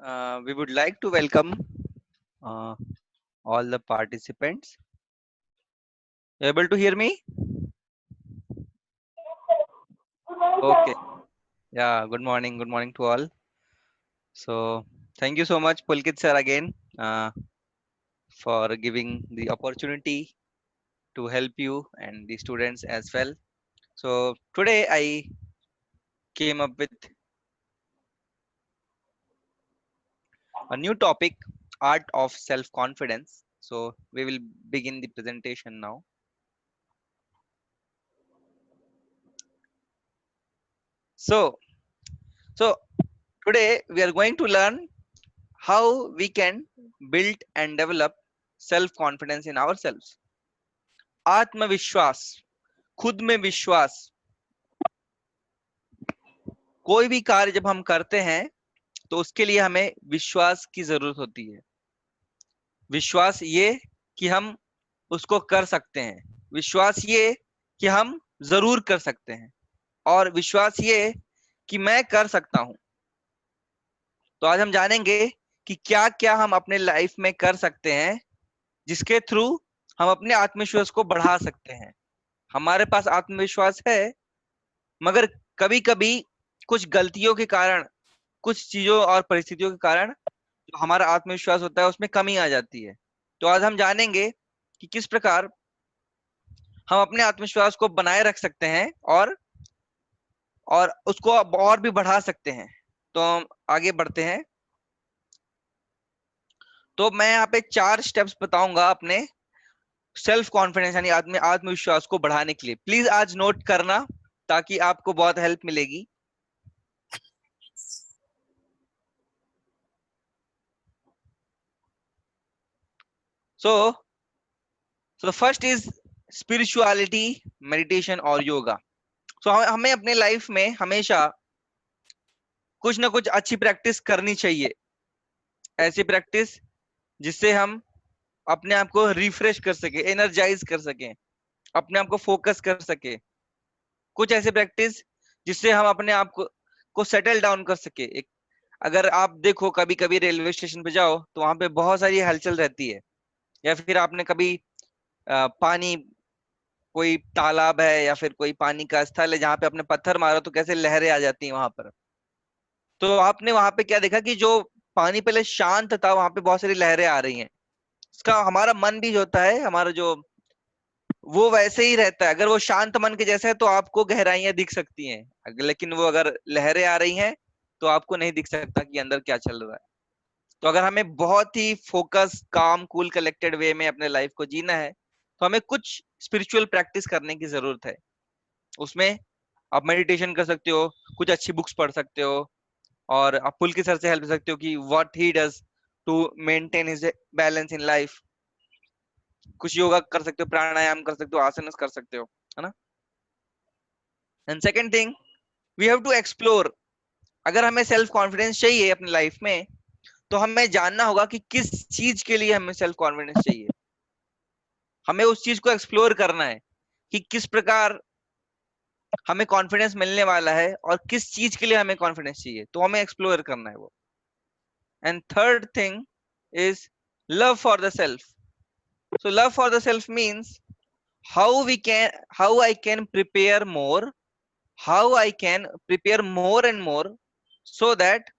We would like to welcome uh, all the participants. You able to hear me? Okay. Yeah. Good morning. Good morning to all. So, thank you so much, Pulkit sir, again for giving the opportunity to help you and the students as well. So, today I came up with a new topic, art of self-confidence. So, we will begin the presentation now. So, so today we are going to learn how we can build and develop self confidence in ourselves. आत्मविश्वास, खुद में विश्वास। कोई भी कार्य जब हम करते हैं तो उसके लिए हमें विश्वास की जरूरत होती है। विश्वास ये कि हम उसको कर सकते हैं, विश्वास ये कि हम जरूर कर सकते हैं, और विश्वास ये कि मैं कर सकता हूं। तो आज हम जानेंगे कि क्या क्या हम अपने लाइफ में कर सकते हैं जिसके थ्रू हम अपने आत्मविश्वास को बढ़ा सकते हैं। हमारे पास आत्मविश्वास है, मगर कभी कभी कुछ गलतियों के कारण, कुछ चीजों और परिस्थितियों के कारण जो हमारा आत्मविश्वास होता है उसमें कमी आ जाती है। तो आज हम जानेंगे कि किस प्रकार हम अपने आत्मविश्वास को बनाए रख सकते हैं और उसको और भी बढ़ा सकते हैं। तो हम आगे बढ़ते हैं। तो मैं यहाँ पे 4 स्टेप्स बताऊंगा अपने सेल्फ कॉन्फिडेंस यानी आत्मविश्वास को बढ़ाने के लिए। प्लीज आज नोट करना ताकि आपको बहुत हेल्प मिलेगी। So the first is spirituality, meditation और योगा। So हमें अपने लाइफ में हमेशा कुछ ना कुछ अच्छी प्रैक्टिस करनी चाहिए। ऐसी प्रैक्टिस जिससे हम अपने आप को रिफ्रेश कर सके, एनर्जाइज कर सके, अपने आप को फोकस कर सके। कुछ ऐसे प्रैक्टिस जिससे हम अपने आप को सेटल डाउन कर सके। एक अगर आप देखो, कभी कभी रेलवे स्टेशन पे जाओ तो वहां पे बहुत सारी हलचल रहती है, या फिर आपने कभी पानी, कोई तालाब है या फिर कोई पानी का स्थल है जहां पे आपने पत्थर मारा तो कैसे लहरें आ जाती हैं वहां पर। तो आपने वहां पे क्या देखा कि जो पानी पहले शांत था वहां पे बहुत सारी लहरें आ रही हैं। इसका हमारा मन भी जो होता है, हमारा जो वो वैसे ही रहता है। अगर वो शांत मन के जैसा है तो आपको गहराइयां दिख सकती हैं, लेकिन वो अगर लहरें आ रही हैं तो आपको नहीं दिख सकता कि अंदर क्या चल रहा है। तो अगर हमें बहुत ही फोकस, काम, कूल, कलेक्टेड वे में अपने लाइफ को जीना है तो हमें कुछ स्पिरिचुअल प्रैक्टिस करने की जरूरत है। उसमें आप मेडिटेशन कर सकते हो, कुछ अच्छी बुक्स पढ़ सकते हो, और आप पुलकित सर से हेल्प ले सकते हो कि what he does to maintain his balance in life. कुछ योगा कर सकते हो, प्राणायाम कर सकते हो, आसन कर सकते हो, है ना। And second thing, we have to explore. अगर हमें सेल्फ कॉन्फिडेंस चाहिए अपनी लाइफ में तो हमें जानना होगा कि किस चीज के लिए हमें सेल्फ कॉन्फिडेंस चाहिए। हमें उस चीज को एक्सप्लोर करना है कि किस प्रकार हमें कॉन्फिडेंस मिलने वाला है और किस चीज के लिए हमें कॉन्फिडेंस चाहिए, तो हमें एक्सप्लोर करना है वो। And third thing is love for the self. So love for the self means how I can prepare more, how I can prepare more and more so that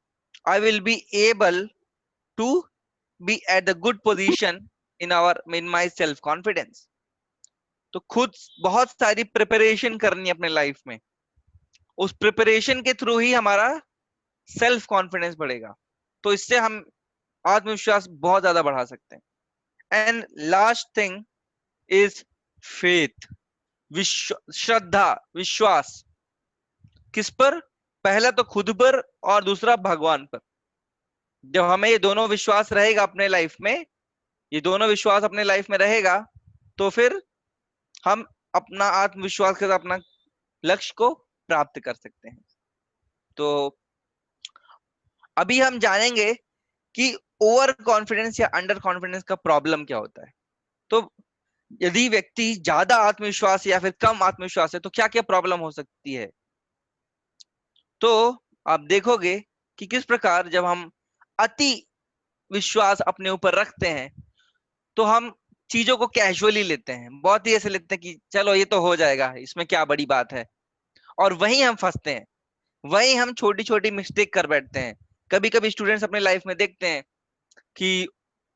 I will be able to be at the good position in my self confidence। तो खुद बहुत सारी preparation करनी है अपने life में, उस preparation के थ्रू ही हमारा सेल्फ कॉन्फिडेंस बढ़ेगा। तो इससे हम आत्मविश्वास बहुत ज्यादा बढ़ा सकते हैं। And last thing is faith, श्रद्धा, विश्वास। किस पर? पहला तो खुद पर और दूसरा भगवान पर। जब हमें ये दोनों विश्वास रहेगा अपने लाइफ में, ये दोनों विश्वास अपने लाइफ में रहेगा, तो फिर हम अपना आत्मविश्वास के साथ अपना लक्ष्य को प्राप्त कर सकते हैं। तो अभी हम जानेंगे कि ओवर कॉन्फिडेंस या अंडर कॉन्फिडेंस का प्रॉब्लम क्या होता है। तो यदि व्यक्ति ज्यादा आत्मविश्वास या फिर कम आत्मविश्वास है तो क्या क्या प्रॉब्लम हो सकती है। तो आप देखोगे कि किस प्रकार जब हम अति विश्वास अपने ऊपर रखते हैं तो हम चीजों को कैजुअली लेते हैं, बहुत ही ऐसे लेते हैं कि चलो ये तो हो जाएगा, इसमें क्या बड़ी बात है। और वहीं हम फंसते हैं, वहीं हम छोटी छोटी मिस्टेक कर बैठते हैं। कभी कभी स्टूडेंट्स अपने लाइफ में देखते हैं कि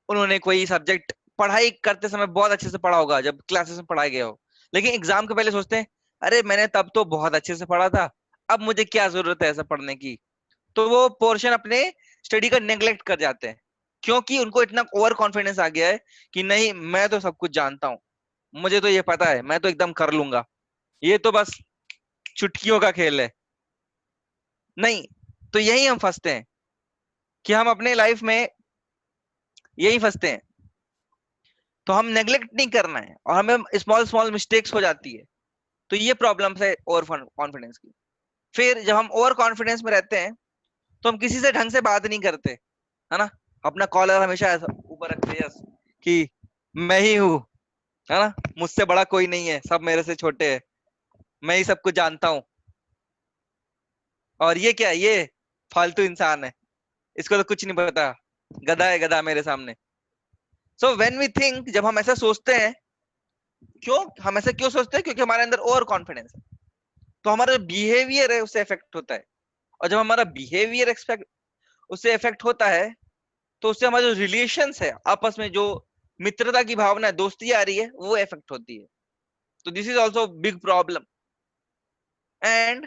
उन्होंने कोई सब्जेक्ट पढ़ाई करते समय बहुत अच्छे से पढ़ा होगा जब क्लासेस में पढ़ाया गया हो, लेकिन एग्जाम के पहले सोचते हैं अरे मैंने तब तो बहुत अच्छे से पढ़ा था, अब मुझे क्या जरूरत है ऐसा पढ़ने की। तो वो पोर्शन अपने स्टडी का नेग्लेक्ट कर जाते हैं, क्योंकि उनको इतना ओवर कॉन्फिडेंस आ गया है कि नहीं मैं तो सब कुछ जानता हूँ, मुझे तो ये पता है, मैं तो एकदम कर लूंगा, ये तो बस चुटकियों का खेल है। नहीं, तो यही हम फंसते हैं कि हम अपने लाइफ में यही फंसते हैं। तो हम नेग्लेक्ट नहीं करना है और हमें स्मॉल स्मॉल मिस्टेक्स हो जाती है। तो ये प्रॉब्लम्स है ओवर कॉन्फिडेंस की। फिर जब हम ओवर कॉन्फिडेंस में रहते हैं तो हम किसी से ढंग से बात नहीं करते, है ना। अपना कॉलर हमेशा ऐसा ऊपर रखते हैं, यस, कि मैं ही हूँ, है ना, मुझसे बड़ा कोई नहीं है, सब मेरे से छोटे हैं, मैं ही सब कुछ जानता हूँ। और ये क्या है, ये फालतू इंसान है, इसको तो कुछ नहीं पता, गधा है गधा मेरे सामने। सो व्हेन वी थिंक, जब हम ऐसा सोचते हैं, क्यों हम ऐसा क्यों सोचते हैं, क्योंकि हमारे अंदर ओवर कॉन्फिडेंस है। तो हमारा बिहेवियर है उससे इफेक्ट होता है। और जब हमारा बिहेवियर एक्सपेक्ट उससे इफेक्ट होता है तो उससे हमारे जो रिलेशंस है आपस में, जो मित्रता की भावना है, दोस्ती आ रही है, वो इफेक्ट होती है। तो this is also big problem. And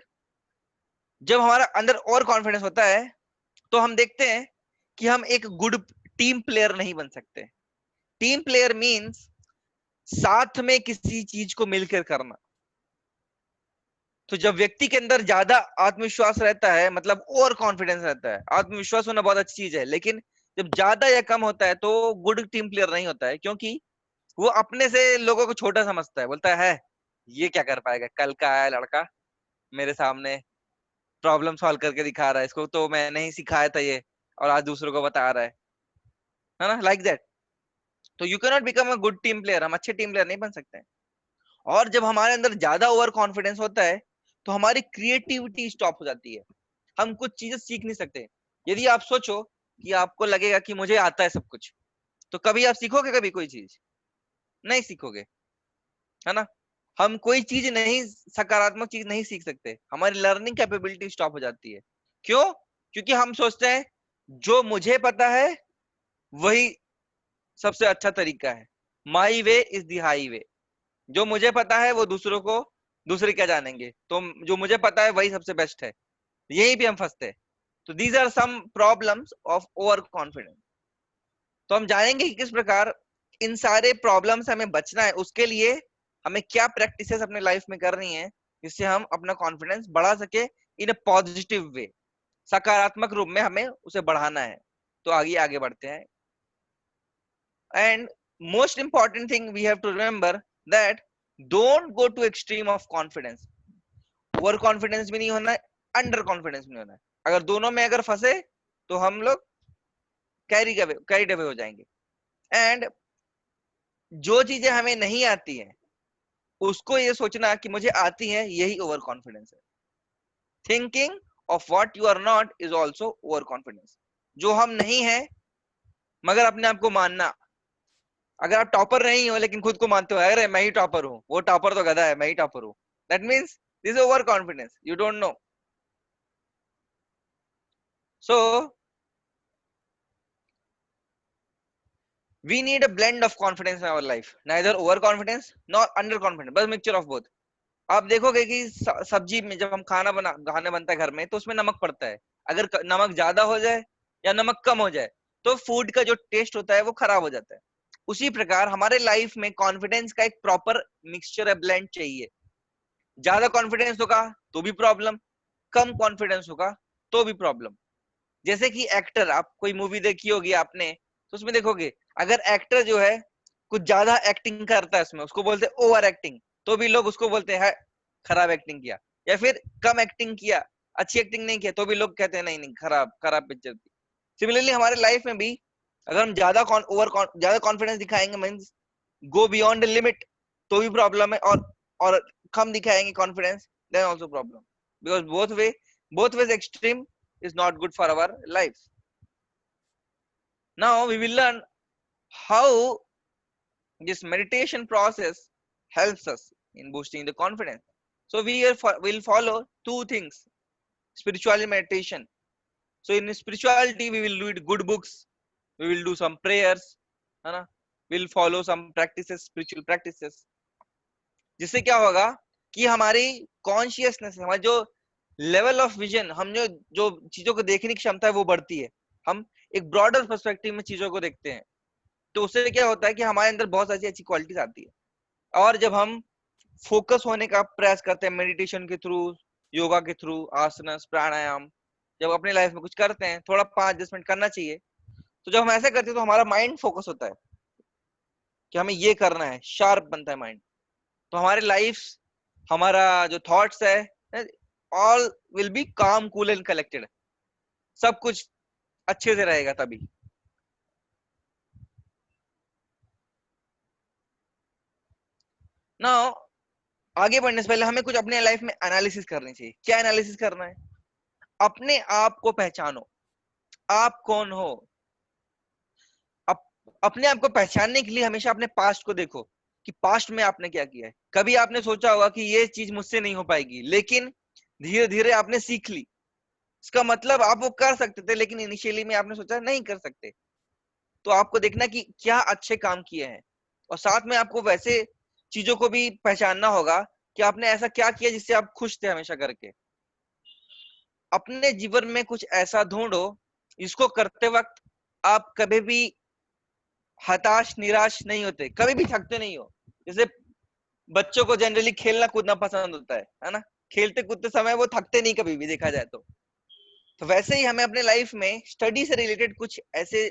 जब हमारा अंदर और कॉन्फिडेंस होता है तो हम देखते हैं कि हम एक गुड टीम प्लेयर नहीं बन सकते। टीम प्लेयर मींस साथ में किसी चीज को मिलकर करना। तो जब व्यक्ति के अंदर ज्यादा आत्मविश्वास रहता है, मतलब ओवर कॉन्फिडेंस रहता है, आत्मविश्वास होना बहुत अच्छी चीज है, लेकिन जब ज्यादा या कम होता है तो गुड टीम प्लेयर नहीं होता है, क्योंकि वो अपने से लोगों को छोटा समझता है, बोलता है ये क्या कर पाएगा, कल का आया लड़का मेरे सामने प्रॉब्लम सॉल्व करके दिखा रहा है, इसको तो मैंने ही सिखाया था ये, और आज दूसरों को बता रहा है ना, लाइक दैट। तो you can not become a good team player, हम अच्छे टीम प्लेयर नहीं बन सकते हैं। और जब हमारे अंदर ज्यादा ओवर कॉन्फिडेंस होता है तो हमारी क्रिएटिविटी स्टॉप हो जाती है, हम कुछ चीजें सीख नहीं सकते। यदि आप सोचो कि आपको लगेगा कि मुझे आता है सब कुछ, तो कभी आप सीखोगे कभी कोई चीज? नहीं सीखोगे, है ना। हम कोई चीज नहीं, सकारात्मक चीज नहीं सीख सकते, हमारी लर्निंग कैपेबिलिटी स्टॉप हो जाती है। क्यों? क्योंकि हम सोचते हैं जो मुझे पता है वही सबसे अच्छा तरीका है, माई वे इज द हाई वे। जो मुझे पता है वो दूसरों को, दूसरे क्या जानेंगे, तो जो मुझे पता है वही सबसे बेस्ट है, यही भी हम फंसते हैं। तो these are some problems of over confidence. तो हम जानेंगे कि किस प्रकार इन सारे प्रॉब्लम से हमें बचना है, उसके लिए हमें क्या प्रैक्टिसेस अपने लाइफ में करनी है जिससे हम अपना कॉन्फिडेंस बढ़ा सके इन अ पॉजिटिव वे, सकारात्मक रूप में हमें उसे बढ़ाना है। तो आगे आगे बढ़ते हैं। And most important thing we have to remember that don't go to extreme of confidence. Over confidence भी नहीं होना है, अंडर कॉन्फिडेंस भी नहीं होना है। अगर दोनों में अगर फंसे तो हम लोग कैरीड अवे हो जाएंगे। एंड जो चीजें हमें नहीं आती हैं उसको ये सोचना कि मुझे आती है, यही ओवर कॉन्फिडेंस है। Thinking of what you are not is also over confidence. जो हम नहीं है मगर अपने आप को मानना। अगर आप टॉपर नहीं हो लेकिन खुद को मानते हो, अरे मैं ही टॉपर हूँ, वो टॉपर तो गधा है, मैं ही टॉपर हूँ, that means this is over confidence, you don't know. So we need a blend of confidence in our life, neither over confidence nor under confidence, बस मिक्सचर ऑफ बोथ। आप देखोगे कि सब्जी में जब हम खाना बनता है घर में तो उसमें नमक पड़ता है। अगर नमक ज्यादा हो जाए या नमक कम हो जाए तो फूड का जो टेस्ट होता है वो खराब हो जाता है। उसी प्रकार हमारे लाइफ में कॉन्फिडेंस का एक प्रॉपर मिक्सचर है, ब्लेंड चाहिए। ज्यादा कॉन्फिडेंस होगा तो भी प्रॉब्लम, कम कॉन्फिडेंस होगा तो भी प्रॉब्लम। जैसे कि एक्टर, आप कोई मूवी देखी होगी आपने, तो उसमें देखोगे अगर एक्टर जो है कुछ ज्यादा एक्टिंग करता है उसमें, उसको बोलते हैं ओवर एक्टिंग, तो भी लोग उसको बोलते हैं खराब एक्टिंग किया। या फिर कम एक्टिंग किया, अच्छी एक्टिंग नहीं किया, तो भी लोग कहते हैं नहीं नहीं खराब खराब पिक्चर थी। सिमिलरली हमारे लाइफ में भी अगर हम ज्यादा कॉन्फिडेंस दिखाएंगे, मीन्स गो बियॉन्ड लिमिट, तो भी प्रॉब्लम है। और कम दिखाएंगे confidence, then also problem, because both ways extreme is not good for our life. Now we will learn how this meditation process helps us in boosting the confidence. So we will follow two things: spirituality, meditation. So in spirituality we will read good books, we will do some prayers, है ना, we'll follow some practices, spiritual practices, जिससे क्या होगा कि हमारी consciousness, हमारी जो level of vision, हम जो जो चीजों को देखने की क्षमता है वो बढ़ती है। हम एक ब्रॉडर पर्सपेक्टिव में चीजों को देखते हैं। तो उससे क्या होता है कि हमारे अंदर बहुत सारी अच्छी क्वालिटीज आती है। और जब हम फोकस होने का प्रयास करते हैं मेडिटेशन के थ्रू, योगा के थ्रू, आसनस, प्राणायाम, जब अपने लाइफ में कुछ करते हैं, थोड़ा 5-10 मिनट करना चाहिए, तो जब हम ऐसे करते हैं तो हमारा माइंड फोकस होता है कि हमें ये करना है, शार्प बनता है माइंड। तो हमारे लाइफ, हमारा जो थॉट्स है, ऑल विल बी काम, कूल एंड कलेक्टेड। सब कुछ अच्छे से रहेगा तभी। ना आगे बढ़ने से पहले हमें कुछ अपने लाइफ में एनालिसिस करनी चाहिए। क्या एनालिसिस करना है? अपने आप को पहचानो, आप कौन हो। अप, अपने आप को पहचानने के लिए हमेशा अपने पास्ट को देखो कि पास्ट में आपने क्या किया है। कभी आपने सोचा होगा कि ये चीज मुझसे नहीं हो पाएगी, लेकिन धीरे धीरे आपने सीख ली। इसका मतलब आप वो कर सकते थे, लेकिन इनिशियली में आपने सोचा नहीं कर सकते। तो आपको देखना कि क्या अच्छे काम किए हैं, और साथ में आपको वैसे चीजों को भी पहचानना होगा कि आपने ऐसा क्या किया जिससे आप खुश थे हमेशा करके। अपने जीवन में कुछ ऐसा ढूंढो इसको करते वक्त आप कभी भी हताश, निराश नहीं होते, कभी भी थकते नहीं हो। जैसे बच्चों को जनरली खेलना कूदना पसंद होता है ना, खेलते कूदते समय वो थकते नहीं कभी भी, देखा जाए तो वैसे ही हमें अपने लाइफ में स्टडी से रिलेटेड कुछ ऐसे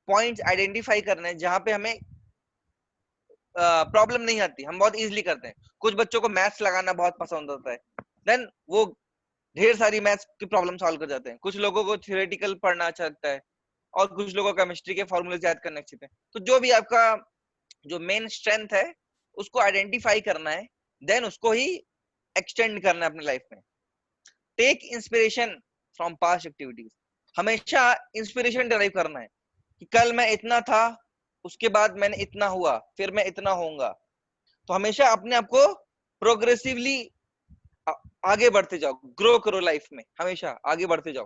पॉइंट्स आइडेंटिफाई करने हैं जहां पे हमें प्रॉब्लम नहीं आती, हम बहुत इजीली करते हैं। कुछ बच्चों को मैथ्स लगाना बहुत पसंद होता है, देन वो ढेर सारी मैथ्स की प्रॉब्लम सॉल्व कर जाते हैं। कुछ लोगों को थियोरेटिकल पढ़ना अच्छा लगता है, और कुछ लोगों को केमिस्ट्री के फॉर्मूले याद करने अच्छे थे। तो जो भी आपका जो मेन स्ट्रेंथ है उसको आइडेंटिफाई करना है, देन उसको ही एक्सटेंड करना है अपने लाइफ में। Take inspiration from past activities. हमेशा इंस्पिरेशन डिराइव करना है कि कल मैं इतना था, उसके बाद मैंने इतना हुआ, फिर मैं इतना होऊंगा। तो हमेशा अपने आप को प्रोग्रेसिवली आगे बढ़ते जाओ, ग्रो करो लाइफ में, हमेशा आगे बढ़ते जाओ।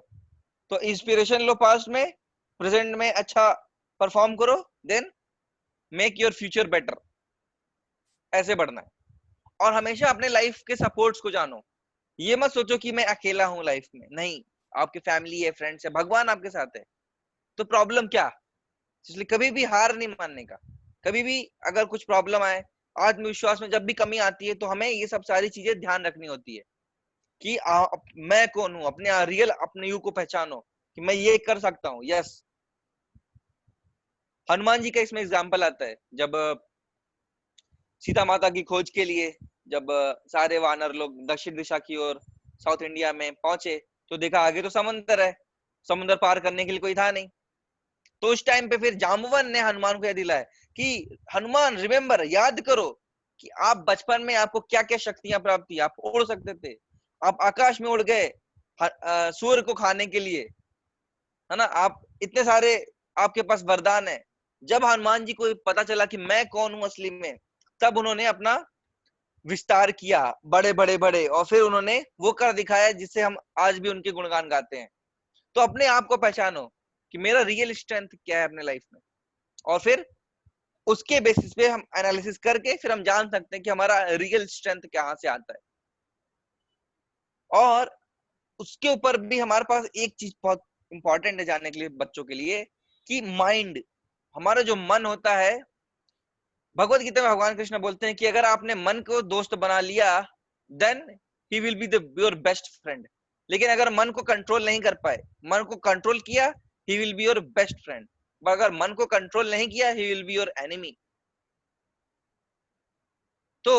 तो इंस्पिरेशन लो पास्ट में, प्रेजेंट में अच्छा परफॉर्म करो, then make your future better. ऐसे बढ़ना है। और हमेशा अपने लाइफ के सपोर्ट्स को जानो। ये मत सोचो कि मैं अकेला हूं लाइफ में, नहीं, आपकी फैमिली है, फ्रेंड्स है, भगवान आपके साथ है। तो प्रॉब्लम क्या, इसलिए कभी भी हार नहीं मानने का। कभी भी अगर कुछ प्रॉब्लम आए, आत्मविश्वास में जब भी कमी आती है, तो हमें ये सब सारी चीजें ध्यान रखनी होती है कि मैं कौन हूं, अपने रियल अपने यू को पहचानो कि मैं ये कर सकता हूँ। यस, हनुमान जी का इसमें एग्जाम्पल आता है। जब सीता माता की खोज के लिए जब सारे वानर लोग दक्षिण दिशा की ओर साउथ इंडिया में पहुंचे, तो देखा आगे तो समुद्र है, समुद्र पार करने के लिए कोई था नहीं। तो उस टाइम पे फिर जाम्बवन ने हनुमान को यह दिलाया कि हनुमान, रिमेम्बर, याद करो कि आप बचपन में आपको क्या क्या शक्तियां प्राप्त थी। आप उड़ सकते थे, आप आकाश में उड़ गए सूर्य को खाने के लिए, है ना, आप इतने सारे आपके पास वरदान है। जब हनुमान जी को पता चला कि मैं कौन हूं असली में, तब उन्होंने अपना विस्तार किया, बड़े बड़े बड़े, और फिर उन्होंने वो कर दिखाया जिससे हम आज भी उनके गुणगान गाते हैं। तो अपने आप को पहचानो कि मेरा रियल स्ट्रेंथ क्या है अपने लाइफ में, और फिर उसके बेसिस पे हम एनालिसिस करके फिर हम जान सकते हैं कि हमारा रियल स्ट्रेंथ कहाँ से आता है। और उसके ऊपर भी हमारे पास एक चीज बहुत इंपॉर्टेंट है जानने के लिए बच्चों के लिए, कि माइंड, हमारा जो मन होता है, भगवत गीता में भगवान कृष्ण बोलते हैं कि अगर आपने मन को दोस्त बना लिया, then he will be the your best friend. लेकिन अगर मन को कंट्रोल नहीं कर पाए, मन को कंट्रोल किया, ही will be your best friend. अगर मन को कंट्रोल नहीं किया, ही विल बी योर एनिमी। तो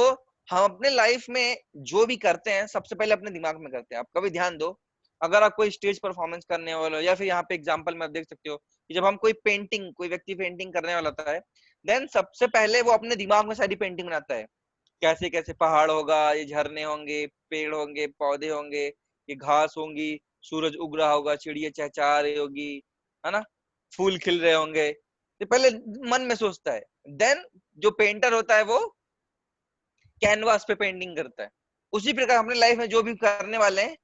हम अपने लाइफ में जो भी करते हैं सबसे पहले अपने दिमाग में करते हैं। आप कभी ध्यान दो, अगर आप कोई स्टेज परफॉर्मेंस करने वाले हो, या फिर यहाँ पे एग्जांपल में आप देख सकते हो कि जब हम कोई व्यक्ति पेंटिंग करने वाला होता है, देन सबसे पहले वो अपने दिमाग में सारी पेंटिंग बनाता है। कैसे कैसे पहाड़ होगा, ये झरने होंगे, पेड़ होंगे, पौधे होंगे, ये घास होंगी, सूरज उग रहा होगा, चिड़िया चहचहा रही होगी, है ना, फूल खिल रहे होंगे, तो पहले मन में सोचता है, देन जो पेंटर होता है वो कैनवास पे पेंटिंग करता है। उसी प्रकार अपने लाइफ में जो भी करने वाले हैं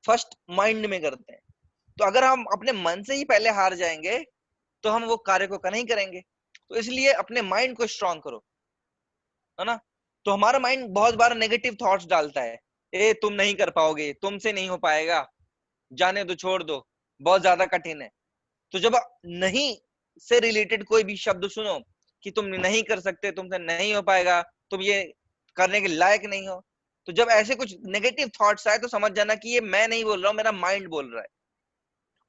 फर्स्ट माइंड में करते हैं। तो अगर हम अपने मन से ही पहले हार जाएंगे तो हम वो कार्य को नहीं करेंगे। तो इसलिए अपने माइंड को स्ट्रांग करो, है ना। तो हमारा माइंड बहुत बार नेगेटिव थॉट्स डालता है, ए तुम नहीं कर पाओगे, तुमसे नहीं हो पाएगा, जाने दो, छोड़ दो, बहुत ज्यादा कठिन है। तो जब नहीं से रिलेटेड कोई भी शब्द सुनो कि तुम नहीं कर सकते, तुमसे नहीं हो पाएगा, तुम ये करने के लायक नहीं हो, तो जब ऐसे कुछ नेगेटिव थॉट्स आए तो समझ जाना कि ये मैं नहीं बोल रहा हूं, मेरा माइंड बोल रहा है।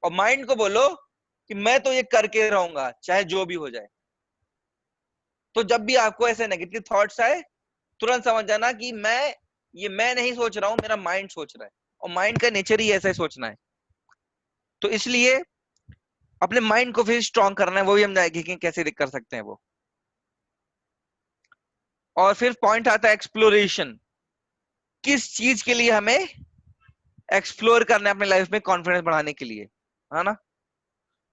और माइंड को बोलो कि मैं तो ये करके रहूंगा चाहे जो भी हो जाए। तो जब भी आपको ऐसे नेगेटिव थॉट्स आए तुरंत समझ जाना कि मैं नहीं सोच रहा हूं, मेरा माइंड सोच रहा है। और माइंड का नेचर ही ऐसा ही सोचना है। तो इसलिए अपने माइंड को फिर स्ट्रांग करना है, वो भी हम जाएंगे कि कैसे कर सकते हैं वो। और फिर पॉइंट आता है एक्सप्लोरेशन। किस चीज के लिए हमें एक्सप्लोर करना है अपने लाइफ में कॉन्फिडेंस बढ़ाने के लिए, है ना।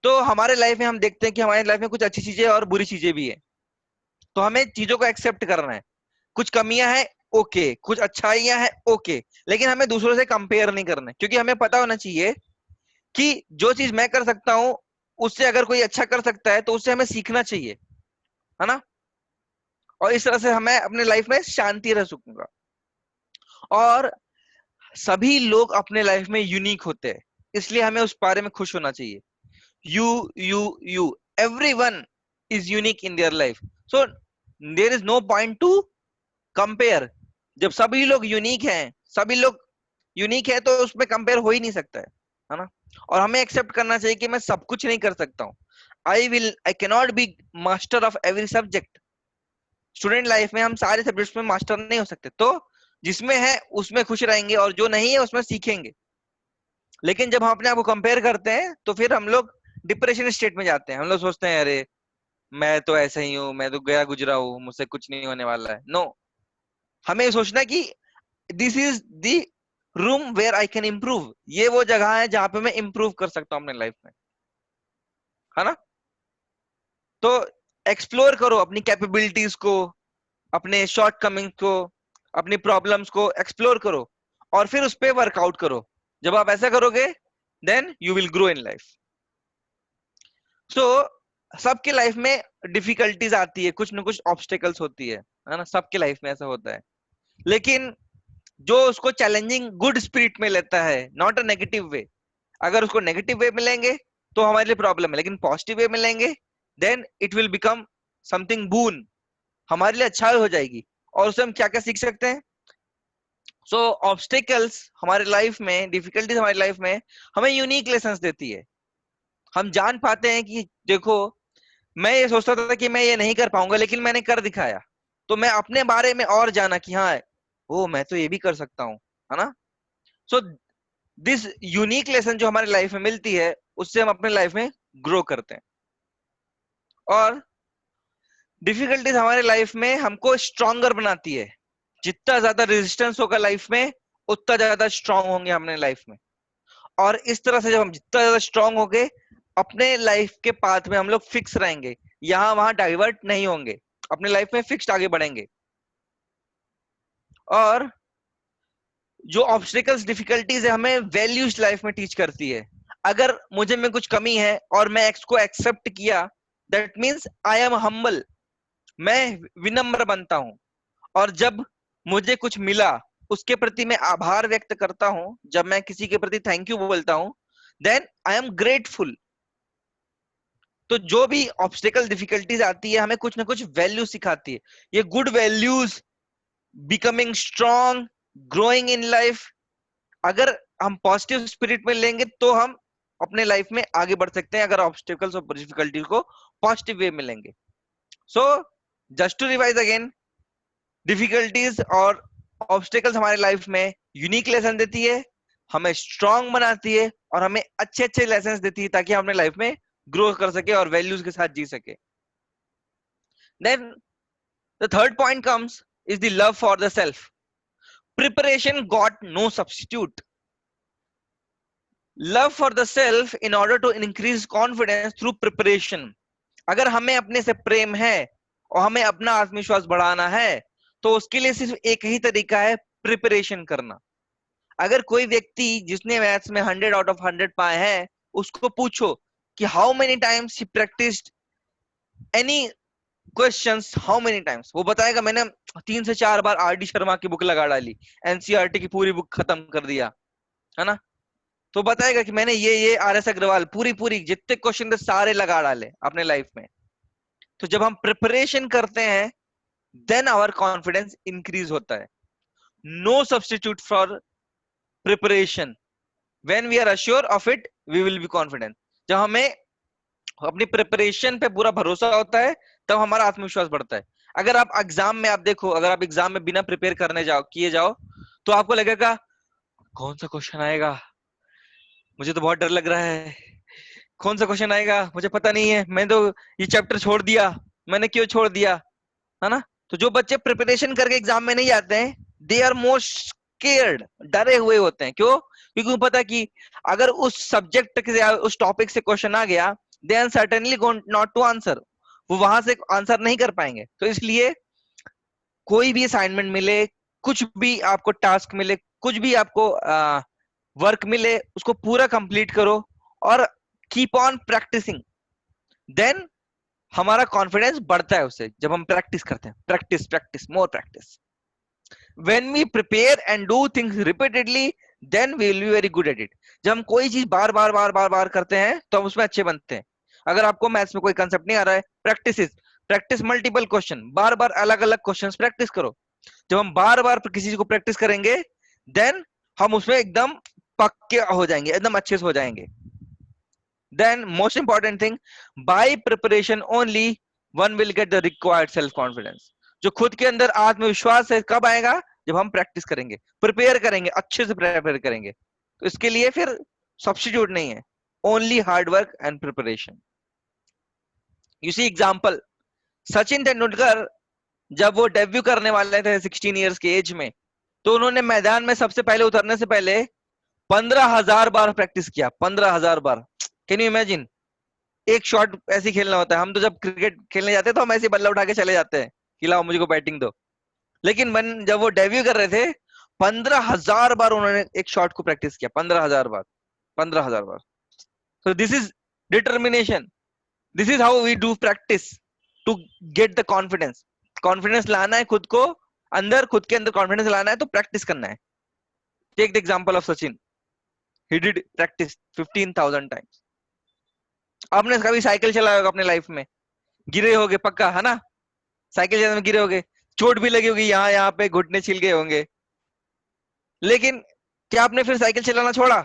तो हमारे लाइफ में हम देखते हैं कि हमारे लाइफ में कुछ अच्छी चीजें और बुरी चीजें भी है। तो हमें चीजों को एक्सेप्ट करना है। कुछ कमियां हैं, ओके, कुछ अच्छाइयां हैं, ओके, लेकिन हमें दूसरों से कंपेयर नहीं करना है, क्योंकि हमें पता होना चाहिए कि जो चीज मैं कर सकता हूं उससे अगर कोई अच्छा कर सकता है तो उससे हमें सीखना चाहिए, है ना। और इस तरह से हमें अपने लाइफ में शांति रह सकूंगा। और सभी लोग अपने लाइफ में यूनिक होते हैं, इसलिए हमें उस बारे में खुश होना चाहिए। You everyone is unique in their life, so there is no point to compare. जब सभी लोग यूनिक हैं, सभी लोग यूनिक है, तो उसमें कंपेयर हो ही नहीं सकता है ना। और हमें एक्सेप्ट करना चाहिए कि मैं सब कुछ नहीं कर सकता हूँ। I cannot be master of every subject. Student life में हम सारे सब्जेक्ट्स में मास्टर नहीं हो सकते, तो जिसमें है उसमें खुश रहेंगे और जो नहीं है उसमें सीखेंगे। लेकिन जब हम अपने आप को कंपेयर करते हैं तो फिर हम लोग डिप्रेशन स्टेट में जाते हैं। हम लोग सोचते हैं अरे मैं तो ऐसा ही हूँ, मैं तो गया गुजरा हूँ, मुझसे कुछ नहीं होने वाला है। नो, हमें सोचना कि this is the room where I can improve. ये वो जगह है जहां पे मैं इम्प्रूव कर सकता हूँ अपने लाइफ में, है ना। तो एक्सप्लोर करो अपनी कैपेबिलिटीज को, अपने शॉर्ट कमिंग को, अपनी प्रॉब्लम्स को एक्सप्लोर करो और फिर उस पर वर्कआउट करो। जब आप ऐसा करोगे then you will grow in life. So सबके लाइफ में डिफिकल्टीज आती है, कुछ ना कुछ ऑब्स्टेकल्स होती है ना, सबके लाइफ में ऐसा होता है। लेकिन जो उसको चैलेंजिंग गुड स्पिरिट में लेता है, नॉट अ नेगेटिव वे। अगर उसको नेगेटिव वे मिलेंगे तो हमारे लिए प्रॉब्लम है, लेकिन पॉजिटिव वे मिलेंगे then it will become something boon, हमारे लिए अच्छा हो जाएगी। और उससे हम क्या क्या सीख सकते हैं। सो ऑब्स्टिकल्स हमारे लाइफ में, डिफिकल्टीज हमारी लाइफ में हमें यूनिक लेसन्स देती है। हम जान पाते हैं कि देखो, मैं ये सोचता था कि मैं ये नहीं कर पाऊंगा, लेकिन मैंने कर दिखाया। तो मैं अपने बारे में और जाना कि हाँ, ओ मैं तो ये भी कर सकता हूँ, है ना। सो दिस यूनिक लेसन जो हमारी लाइफ में मिलती है उससे हम अपने लाइफ में ग्रो करते हैं। और डिफिकल्टीज हमारे लाइफ में हमको स्ट्रॉन्गर बनाती है। जितना ज्यादा रेजिस्टेंस होगा लाइफ में उतना ज्यादा स्ट्रांग होंगे हमने लाइफ में। और इस तरह से जब हम जितना ज्यादा स्ट्रांग होंगे अपने लाइफ के पाथ में हम लोग फिक्स रहेंगे, यहां वहां डाइवर्ट नहीं होंगे, अपने लाइफ में फिक्स्ड आगे बढ़ेंगे। और जो ऑब्स्टिकल्स डिफिकल्टीज है हमें वैल्यूज लाइफ में टीच करती है। अगर मुझे में कुछ कमी है और मैं को एक्सेप्ट किया, that means I am humble, मैं विनम्र बनता हूं। और जब मुझे कुछ मिला उसके प्रति मैं आभार व्यक्त करता हूं, जब मैं किसी के प्रति थैंक यू बोलता हूं, देन आई एम ग्रेटफुल। तो जो भी ऑब्स्टिकल डिफिकल्टीज आती है हमें कुछ ना कुछ वैल्यू सिखाती है। ये good values, becoming strong, growing in life, अगर हम पॉजिटिव स्पिरिट में लेंगे तो हम अपने लाइफ में आगे बढ़ सकते हैं, अगर ऑब्स्टिकल्स और डिफिकल्टीज को पॉजिटिव वे में लेंगे। So just to revise again, difficulties और ऑब्स्टिकल्स हमारे लाइफ में यूनिक लेसन देती है, हमें स्ट्रांग बनाती है और हमें अच्छे अच्छे लेसन देती है ताकि हम अपने लाइफ में ग्रो कर सके और वैल्यूज के साथ जी सके। Then the third point comes is the love for the self. Preparation got no substitute. Love for the self in order to increase confidence through preparation. अगर हमें अपने से प्रेम है और हमें अपना आत्मविश्वास बढ़ाना है तो उसके लिए सिर्फ एक ही तरीका है, प्रिपरेशन करना। अगर कोई व्यक्ति जिसने मैथ्स में 100 आउट ऑफ 100 पाए हैं, उसको पूछो कि how many times he practised any questions, how many times, वो बताएगा मैंने 3 से 4 बार आर डी शर्मा की बुक लगा डाली, एनसीईआरटी की पूरी बुक खत्म कर दिया, है ना। तो बताएगा कि मैंने ये आर एस अग्रवाल पूरी पूरी जितने क्वेश्चन थे सारे लगा डाले अपने लाइफ में। तो जब हम प्रिपरेशन करते हैं देन आवर कॉन्फिडेंस इंक्रीज होता है। No substitute for preparation. When we are assure of it we will be confident. जब हमें अपनी प्रिपरेशन पे पूरा भरोसा होता है तब हमारा आत्मविश्वास बढ़ता है। अगर आप एग्जाम में आप देखो, अगर आप एग्जाम में बिना प्रिपेयर करने जाओ तो आपको लगेगा कौन सा क्वेश्चन आएगा, मुझे तो बहुत डर लग रहा है, कौन सा क्वेश्चन आएगा मुझे पता नहीं है, मैंने तो ये चैप्टर छोड़ दिया, मैंने क्यों छोड़ दिया, है ना। तो जो बच्चे प्रिपरेशन करके एग्जाम में नहीं आते हैं दे आर मोर स्केर्ड, डरे हुए होते हैं। क्यों? क्योंकि उनको पता कि अगर उस सब्जेक्ट से या उस टॉपिक से क्वेश्चन आ गया they are certainly going not to answer, वो वहां से आंसर नहीं कर पाएंगे। तो इसलिए कोई भी असाइनमेंट मिले, कुछ भी आपको टास्क मिले, कुछ भी आपको वर्क मिले, उसको पूरा कंप्लीट करो और कीप ऑन प्रैक्टिसिंग। देन हमारा कॉन्फिडेंस बढ़ता है उससे, जब हम प्रैक्टिस करते हैं, practice practice more practice. when we prepare and do things repeatedly then we will be very good at it। जब हम कोई चीज बार बार बार बार बार करते हैं तो हम उसमें अच्छे बनते हैं। अगर आपको मैथ्स में कोई कंसेप्ट नहीं आ रहा है, प्रैक्टिस मल्टीपल क्वेश्चन, बार बार अलग अलग क्वेश्चंस प्रैक्टिस करो। जब हम बार बार किसी चीज को प्रैक्टिस करेंगे देन हम उसमें एकदम पक्के हो जाएंगे, एकदम अच्छे से हो जाएंगे। Then most important thing, by preparation only one will get the required self confidence. जो खुद के अंदर आत्मविश्वास है कब आएगा? जब हम प्रैक्टिस करेंगे, प्रिपेयर करेंगे, अच्छे से प्रिपेयर करेंगे। तो इसके लिए फिर सब्स्टिट्यूट नहीं है, only hard work and preparation. You see example, Sachin Tendulkar जब वो डेब्यू करने वाले थे 16 इयर्स के एज में, तो उन्होंने मैदान में सबसे पहले उतरने से पहले 15,000 बार प्रैक्टिस किया, 15,000 बार। Can you imagine? एक शॉट ऐसे खेलना होता है। हम तो जब क्रिकेट खेलने जाते हैं तो हम ऐसे बल्ला उठा के चले जाते हैं कि लाओ मुझे को बैटिंग दो, लेकिन जब वो डेब्यू कर रहे थे 15,000 बार उन्होंने एक शॉट को प्रैक्टिस किया, 15,000 बार, 15,000 बार। so this is determination, this is how we do practice to get the confidence। Confidence लाना है खुद को अंदर, खुद के अंदर कॉन्फिडेंस लाना है तो प्रैक्टिस करना है। Take the example of Sachin, he did practice 15,000 times. आपने कभी साइकिल चलाया होगा अपने लाइफ में, गिरे होगे पक्का, है ना। साइकिल चलाने में गिरे होगे, चोट भी लगी होगी, यहाँ यहाँ पे घुटने छिल गए होंगे, लेकिन क्या आपने फिर साइकिल चलाना छोड़ा?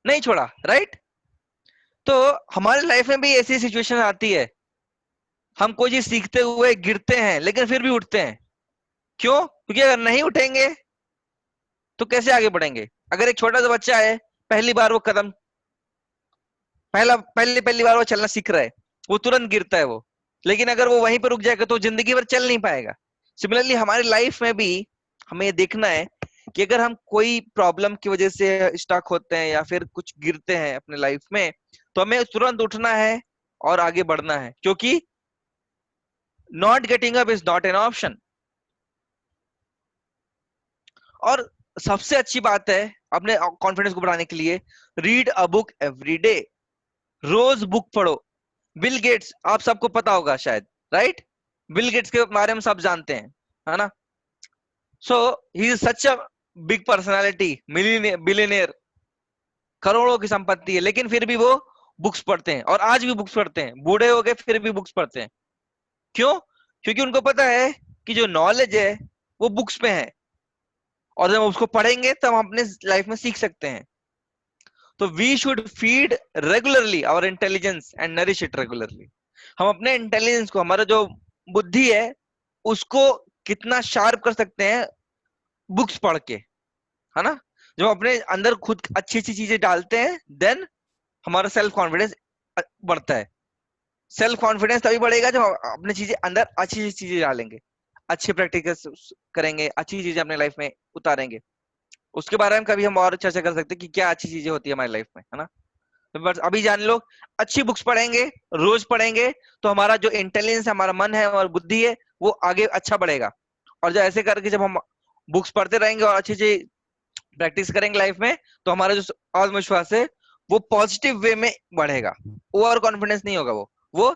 नहीं छोड़ा, राइट। तो हमारे लाइफ में भी ऐसी सिचुएशन आती है, हम कोई चीज सीखते हुए गिरते हैं लेकिन फिर भी उठते हैं। क्यों? क्योंकि अगर नहीं उठेंगे तो कैसे आगे बढ़ेंगे। अगर एक छोटा सा बच्चा है, पहली बार वो कदम, पहली बार वो चलना सीख रहा है, वो तुरंत गिरता है वो, लेकिन अगर वो वहीं पर रुक जाएगा तो जिंदगी भर चल नहीं पाएगा। सिमिलरली हमारी लाइफ में भी हमें ये देखना है कि अगर हम कोई प्रॉब्लम की वजह से स्टक होते हैं या फिर कुछ गिरते हैं अपने लाइफ में, तो हमें तुरंत उठना है और आगे बढ़ना है, क्योंकि not getting up is not an option. और सबसे अच्छी बात है अपने कॉन्फिडेंस को बढ़ाने के लिए, read a book every day. रोज बुक पढ़ो। बिल गेट्स, आप सबको पता होगा शायद, राइट। बिल गेट्स के बारे में सब जानते हैं, है ना। So he is such a big personality, billionaire, करोड़ों की संपत्ति है, लेकिन फिर भी वो बुक्स पढ़ते हैं, और आज भी बुक्स पढ़ते हैं, बूढ़े हो गए फिर भी बुक्स पढ़ते हैं। क्यों? क्योंकि उनको पता है कि जो नॉलेज है वो बुक्स पे है, और जब उसको पढ़ेंगे तब हम अपने लाइफ में सीख सकते हैं। तो we should feed regularly our intelligence and nourish it regularly. हम अपने इंटेलिजेंस को, हमारा जो बुद्धि है उसको कितना शार्प कर सकते हैं बुक्स पढ़ के, है ना। जब अपने अंदर खुद अच्छी अच्छी चीजें डालते हैं देन हमारा सेल्फ कॉन्फिडेंस बढ़ता है। सेल्फ कॉन्फिडेंस तभी बढ़ेगा जब हम अपनी चीजें अंदर अच्छी अच्छी चीजें डालेंगे, अच्छे प्रैक्टिकल्स करेंगे, अच्छी चीजें अपने लाइफ में उतारेंगे। उसके बारे में कभी हम और चर्चा कर सकते हैं कि क्या अच्छी चीजें होती है हमारी लाइफ में, है ना। तो बस अभी जान लो, अच्छी बुक्स पढ़ेंगे, रोज पढ़ेंगे, तो हमारा जो इंटेलिजेंस, हमारा मन है और बुद्धि है, वो आगे अच्छा बढ़ेगा। और जो ऐसे करके जब हम बुक्स पढ़ते रहेंगे और अच्छी अच्छी प्रैक्टिस करेंगे लाइफ में, तो हमारा जो आत्मविश्वास है वो पॉजिटिव वे में बढ़ेगा। ओवर कॉन्फिडेंस नहीं होगा, वो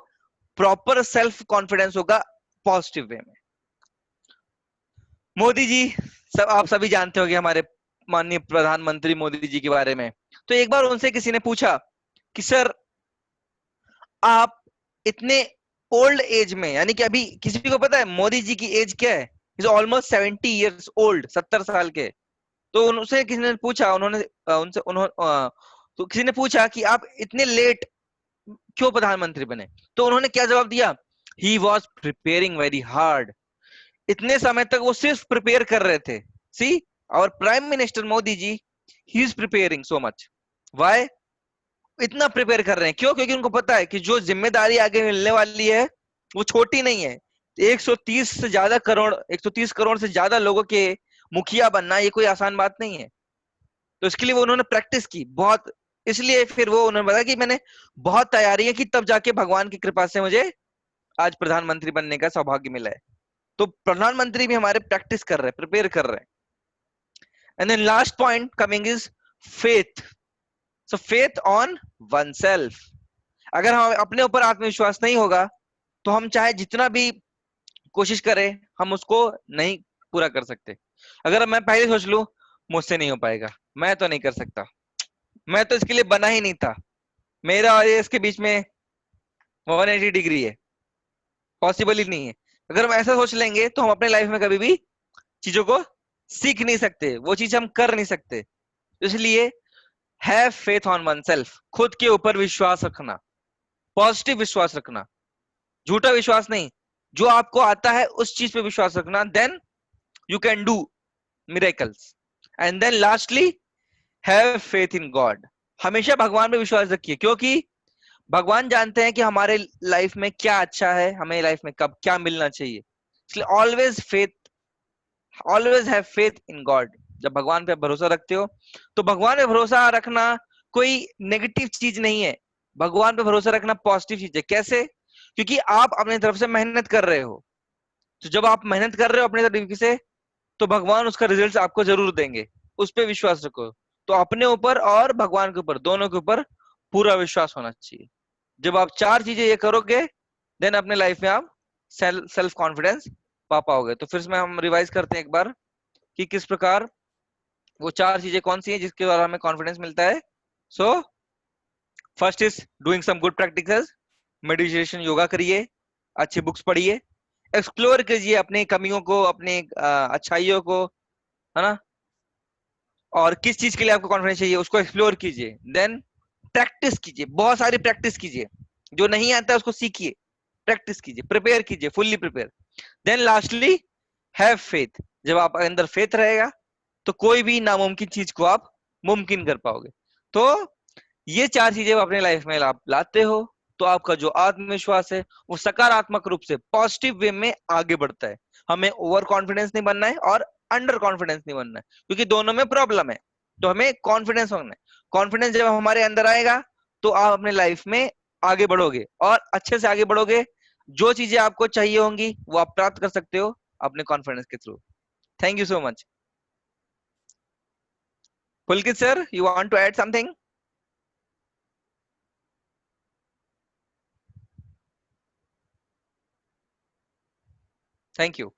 प्रॉपर सेल्फ कॉन्फिडेंस होगा पॉजिटिव वे में। मोदी जी, सब आप सभी जानते होंगे हमारे माननीय प्रधानमंत्री मोदी जी के बारे में। तो एक बार उनसे किसी ने पूछा कि सर, आप इतने ओल्ड एज में, यानी कि अभी किसी को पता है मोदी जी की एज क्या है? इज ऑलमोस्ट 70 years ओल्ड, 70 साल के। तो उनसे किसी ने पूछा, उन्होंने उनसे उन्होंने तो किसी ने पूछा कि आप इतने लेट क्यों प्रधानमंत्री बने? तो उन्होंने क्या जवाब दिया? He was preparing very hard. इतने समय तक वो सिर्फ प्रिपेयर कर रहे थे। सी, और prime minister Modi ji, he is preparing so much. Why? इतना प्रिपेयर कर रहे हैं क्यों? क्योंकि उनको पता है कि जो जिम्मेदारी आगे मिलने वाली है वो छोटी नहीं है। 130 से ज्यादा करोड़, 130 करोड़ से ज्यादा लोगों के मुखिया बनना ये कोई आसान बात नहीं है। तो इसके लिए वो उन्होंने प्रैक्टिस की बहुत। इसलिए फिर वो उन्होंने बताया कि मैंने बहुत तैयारियां की, तब जाके भगवान की कृपा से मुझे आज प्रधानमंत्री बनने का सौभाग्य मिला है। तो प्रधानमंत्री भी हमारे प्रैक्टिस कर रहे हैं, प्रिपेयर कर रहे हैं। And then last point coming is faith. So faith on one self. अगर हम अपने ऊपर आत्मविश्वास नहीं होगा, तो हम चाहे जितना भी कोशिश करें, हम उसको नहीं पूरा कर सकते। अगर मैं पहले सोच लूं मुझसे नहीं हो पाएगा, मैं तो नहीं कर सकता, मैं तो इसके लिए बना ही नहीं था, मेरा और ये इसके बीच में 180 डिग्री है, पॉसिबल ही नहीं है। अगर हम ऐसा सोच लेंगे तो हम अपने लाइफ में कभी भी चीजों को सीख नहीं सकते, वो चीज हम कर नहीं सकते। इसलिए have faith on one self, खुद के ऊपर विश्वास रखना, पॉजिटिव विश्वास रखना, झूठा विश्वास नहीं। जो आपको आता है उस चीज पे विश्वास रखना, then you can do miracles. And then lastly, have faith in God. हमेशा भगवान पे विश्वास रखिए, क्योंकि भगवान जानते हैं कि हमारे लाइफ में क्या अच्छा है, हमें लाइफ में कब क्या मिलना चाहिए। इसलिए always faith, always have faith in God. जब भगवान पे भरोसा रखते हो, तो भगवान पे भरोसा रखना कोई नेगेटिव चीज नहीं है। भगवान पे भरोसा रखना पॉजिटिव चीज है। कैसे? क्योंकि आप अपनी तरफ से मेहनत कर रहे हो। तो जब आप मेहनत कर रहे हो अपनी तरीके से, तो भगवान उसका रिजल्ट आपको जरूर देंगे। उस पर विश्वास रखो। तो अपने ऊपर और भगवान के ऊपर, दोनों के ऊपर पूरा विश्वास होना चाहिए। जब आप चार चीजें ये करोगे, देन अपने लाइफ में आप सेल्फ कॉन्फिडेंस पा पाओगे। तो फिर से हम रिवाइज करते हैं एक बार कि किस प्रकार वो चार चीजें कौन सी हैं जिसके द्वारा हमें कॉन्फिडेंस मिलता है। So first is doing some good practices, meditation, yoga करिए, अच्छी बुक्स पढ़िए, एक्सप्लोर कीजिए अपनी कमियों को, अपने अच्छाइयों को, है ना। और किस चीज के लिए आपको कॉन्फिडेंस चाहिए उसको एक्सप्लोर कीजिए। देन प्रैक्टिस कीजिए, बहुत सारी प्रैक्टिस कीजिए। जो नहीं आता है उसको सीखिए, प्रैक्टिस कीजिए, प्रिपेयर कीजिए, fully prepare. Then lastly, have faith. जब आप अंदर फेथ रहेगा, तो कोई भी नामुमकिन चीज को आप मुमकिन कर पाओगे। तो ये चार चीजें आप अपने लाइफ में आप लाते हो, तो आपका जो आत्मविश्वास है वो सकारात्मक रूप से पॉजिटिव वे में आगे बढ़ता है। हमें ओवर कॉन्फिडेंस नहीं बनना है और अंडर कॉन्फिडेंस नहीं बनना है, क्योंकि दोनों में प्रॉब्लम है। तो हमें कॉन्फिडेंस होना है। कॉन्फिडेंस जब हमारे अंदर आएगा, तो आप अपने लाइफ में आगे बढ़ोगे और अच्छे से आगे बढ़ोगे। जो चीजें आपको चाहिए होंगी वो आप प्राप्त कर सकते हो अपने कॉन्फिडेंस के through. Thank you so much. Pulkit sir, you want to add something? Thank you.